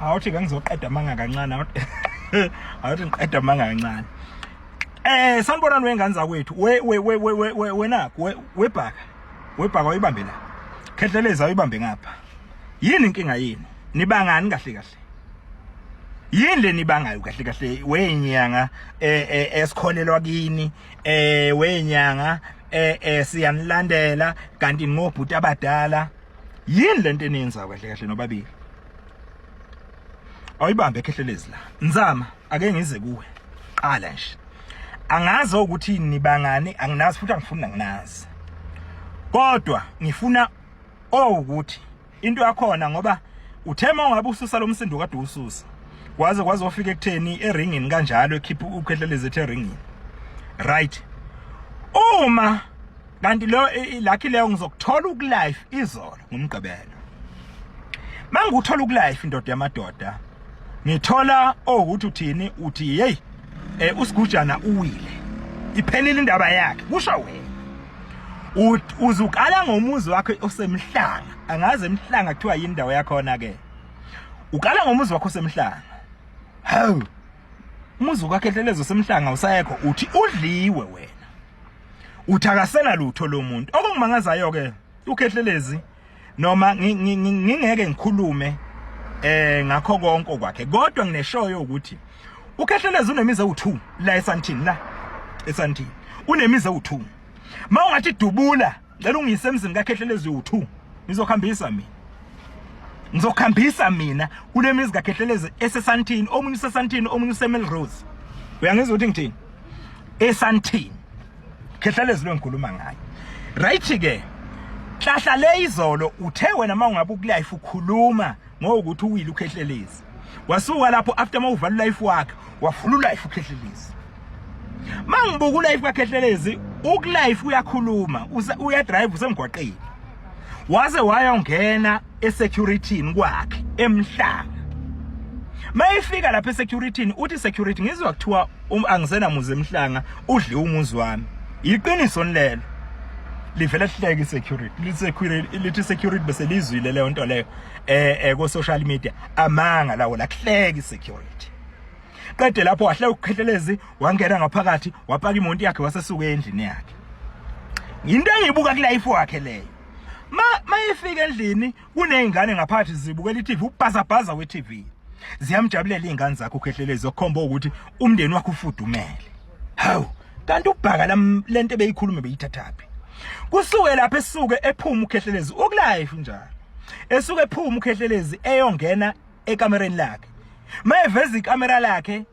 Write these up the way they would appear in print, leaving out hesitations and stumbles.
awuthi ngizoqeda amanga kancane awuthi ngiqeda amanga kancane sanibonani wengane zakwethu wena webhaka uyibambe la ukhehlelezi uyibambe ngapha yini inkinga yini nibangani kahle kahle yini le nibangayo kahle kahle wenyanga esikholelwa kini wenyanga siyanilandela kanti ngobhuti abadala yini lento eniyenza kahle kahle nobabili awuyibambe ekhehlelezi la nzama ake ngize kuwe qala nje angazi ukuthi nibangani anginazi futhi angifuni nginazi kodwa ngifuna ukuthi into yakhona ngoba uthema ungabe ususa lo msindo kade ususa kwaze ofika ekutheni eringini kanjalo ekhipha ukhehlelezi ethe eringini right uma kanti lo lucky leyo ngizokuthola ukulife izolo ngumgqibelo manguthola ukulife indoda yamadoda ngithola ukuthi uthini uthi hey usigujana uwile iphelile indaba yakhe kusho wena uzukala ngomuzi wakhe osemhlanga angaze emhlanga kuthiwa yindawo yakho na ke ukala ngomuzi wakho osemhlanga hawu umuzi ukhehlelezi osemhlanga usayekho uthi udliwe wena uthakasela lutho lo muntu okungimangazayo ke ukhehlelezi noma ngingeke ngikhulume ngakho konke kwakhe kodwa ngineshoyo ukuthi ukhehlelezi unemize u2 la eSandton la eSandton unemize u2 mawungathi dubula ngicela ungise emzini kakhehlelezi u2 ngizokhambisa mina kulemizi kakhehlelezi eSandton omunye useSandton omunye useMelrose uyangizwa ukuthi ngithini eSandton khehlelezi lo ngikhuluma ngayo right ke hlahla le izolo uthe wena mawungabe ukulife ukhuluma ngokuthi uwile ukhehlelezi wasuka lapho after mawuvala life wakhe wafula life ukhehlelezi mangibuka ulife kakhehlelezi ukulife uyakhuluma uya drive usemgwaqeni waze wayongena esecurityini kwakhe emhlanga mayifika lapha esecurityini uthi security ngizwa kuthiwa angisena muzi emhlanga udli umuzi wami iqiniso nilelo livela lihleke lithi security bese lizwile leyo nto leyo ko social media amanga lawo lahleke security qede lapho wahle ukhehlelezi wangena ngaphakathi wapaka imoto yakhe wasesuka endlini yakhe into engibuka kulife wakhe leyo mayifika endlini kunezingane ngaphakathi zibukela iTV ubhazabhaza weTV ziyamjabulela izingane zakhe ukhehlelezi okukhomba ukuthi umndeni wakhe ufudumele hawu kanti ubhaka lento beyikhulume beyithathaphi kusuke lapha esuke ephuma ukhehlelezi ukulife njalo esuke ephuma ukhehlelezi eyongena ekamereni lakhe mayeveza ikamera lakhe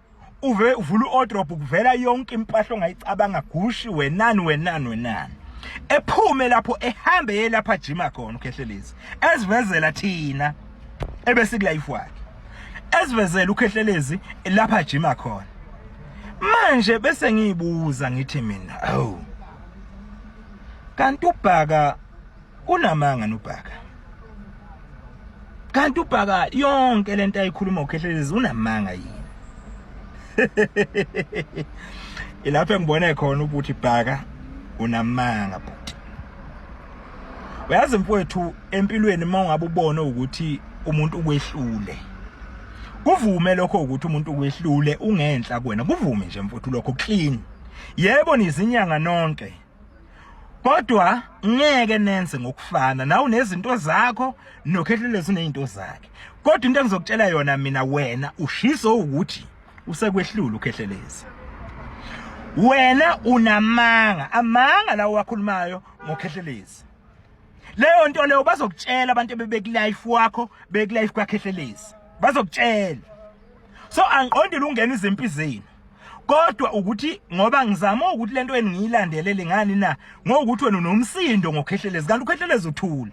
uvula uodrop kuvela yonke impahla ongayicabanga gushi wenani ephume lapho ehambe yelapha jima khona ukhehlelezi ezivezela thina ebese kulife wakhe ezivezela ukhehlelezi lapha jima khona manje bese ngiyibuza ngithi mina awu kanti ubhaka unamanga nobhaka kanti ubhaka yonke lento ayikhuluma ukhehlelezi unamanga yini ilapho engibone khona ukuthi Bhaka unamanga bhuti uyazi mfowethu empilweni mawungabe ubone ukuthi umuntu ukwehlule kuvume lokho ukuthi umuntu ukwehlule ungenhla kuwena kuvume nje mfowethu lokho clean yebo nizinyanga nonke kodwa ngeke nenze ngokufana nawe unezinto zakho nokhehlelezi unezinto zakhe kodwa into engizokutshela yona mina wena ushiso ukuthi usekwehlula ukhehlelezi wena unamanga amanga lawo wakhulumayo ngokhehlelezi leyo nto leyo bazokutshela abantu bebekulife wakho bekulife kwakhehlelezi bazokutshela so angiqondile ungena izimpi zenu kodwa ukuthi ngoba ngizama ukuthi lento engiyilandelele ngani na ngokuthi wena unomsindo ngokhehlelezi kanti ukhehlelezi uthule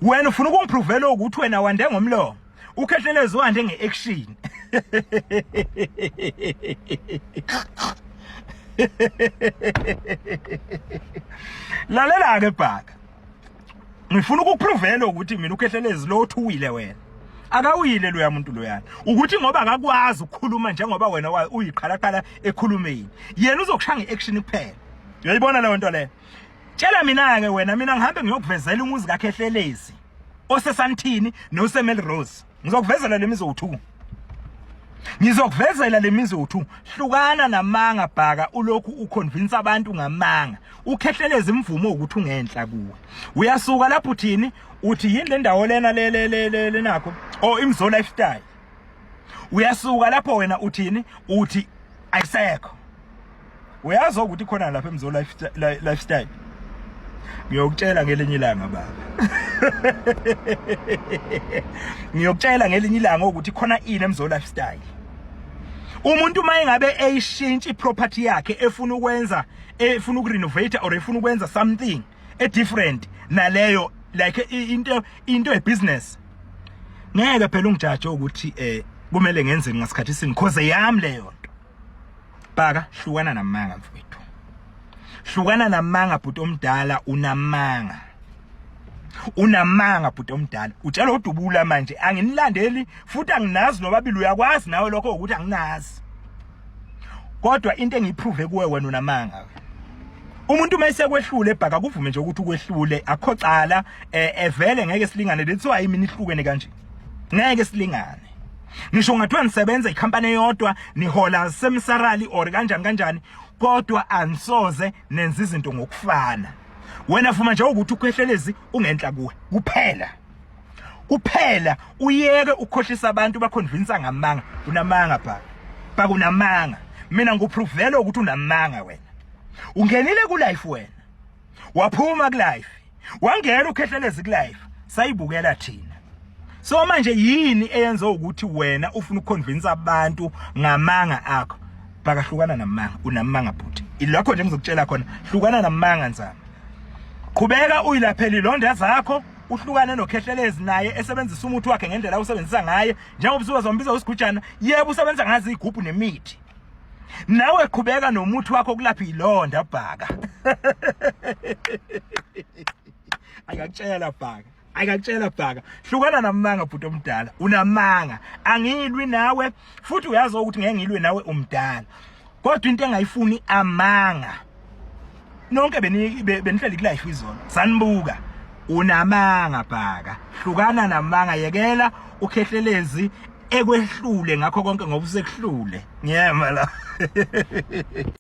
wena ufuna ukungiprovela ukuthi wena wande ngomlomo ukhehlelezi wande ngeaction lalela ke Bhaka ngifuna ukuprovela ukuthi mina ukhehlelezi lo uthuwile wena akawile lo yamuntu loyana ukuthi ngoba akakwazi ukukhuluma njengoba wena uyiqhalaqhala ekhulumeni yena uzokushaya ngeaction kuphela uyayibona leyo nto le tshela mina ke wena mina ngihambe ngiyokuvezela umuzi kakhehlelezi oseSandton noseMelrose Ngizokuvezela lemizothu. Ngizokuvezela lemizothu. Hlukana namanga Bhaka ulokhu uconvince abantu ngamanga. Ukhehlelezi imvumo ukuthi ungenhla kuwe. Uyasuka lapho uthini? Uthi yini le ndawo lena le nakho? Oh imzo lifestyle. Uyasuka lapho wena uthini? Uthi ayisekho. Uyazi ukuthi khona lapha emzo lifestyle. Ngiyokutshela ngelinye ilanga baba. Ngiyokutshela ngelinye ilanga ukuthi khona ini emzo lifestyle. Umuntu mayingabe eyishintsha iproperty yakhe efuna ukwenza efuna ukurenovate or efuna ukwenza something different naleyo like into ebusiness. Ngeke phela ungijaje ukuthi kumele ngenze ngasikhathi sini cause yami leyo nto. Bhaka hlukana namanga mfowethu. Hlukana namanga bhuti omdala unamanga. Unamanga bhuti omdala. Utshela udubula manje anginilandeli futhi anginazi nobabili uyakwazi nawe lokho ukuthi anginazi. Kodwa into engiyiprove kuwe wena unamanga. Umuntu mayisekwehlule Bhaka kuvume nje ukuthi ukwehlule akho cala evele ngeke silingane lethu ayimini ihlukene kanje. Ngeke silingane. Ngisho ngathiwa nisebenza ikhampani eyodwa nihola semsarali or kanjani kodwa ansoze nenza izinto ngokufana. Wena fuma nje ukuthi ukhehlelezi ungenhla kuwe kuphela uyeke ukhohlisa abantu baconvince ngamanga. Unamanga Bhaka unamanga. Mina nguprovela ukuthi unamanga wena. Ungenile ku life wena. Waphuma ku life. Wangena ukhehlelezi ku life. Sayibukela thina. So manje yini eyenza ukuthi wena ufuna ukuconvince abantu ngamanga akho? Bhaka hlukana namanga. Unamanga bhuti. Ilakho nje ngizokutshela khona. Hlukana namanga nzama. Qhubeka uyilaphela ilonda zakho. Uhlukane nokhehlelezi naye esebenzisa umuthi wakhe ngendlela usebenzisa ngaye. Njengoba uzombiza usigujana, yebo usebenza ngazi igubhu nemithi. Nawe qhubeka nomuthi wakho kulapha ilonda Bhaka. Akakutshela Bhaka. Akakutshela Bhaka. Hlukana namanga bhuti omdala. Unamanga. Angilwi nawe futhi uyazi ukuthi ngeke ngilwe nawe umdala. Kodwa into engayifuni amanga. Nonke benihleli ku life izona. Sanbuka. Unamanga Bhaka. Hlukana namanga yekela ukhehlelezi ekwehlule ngakho konke ngoba usekuhlule. Ngiyema la.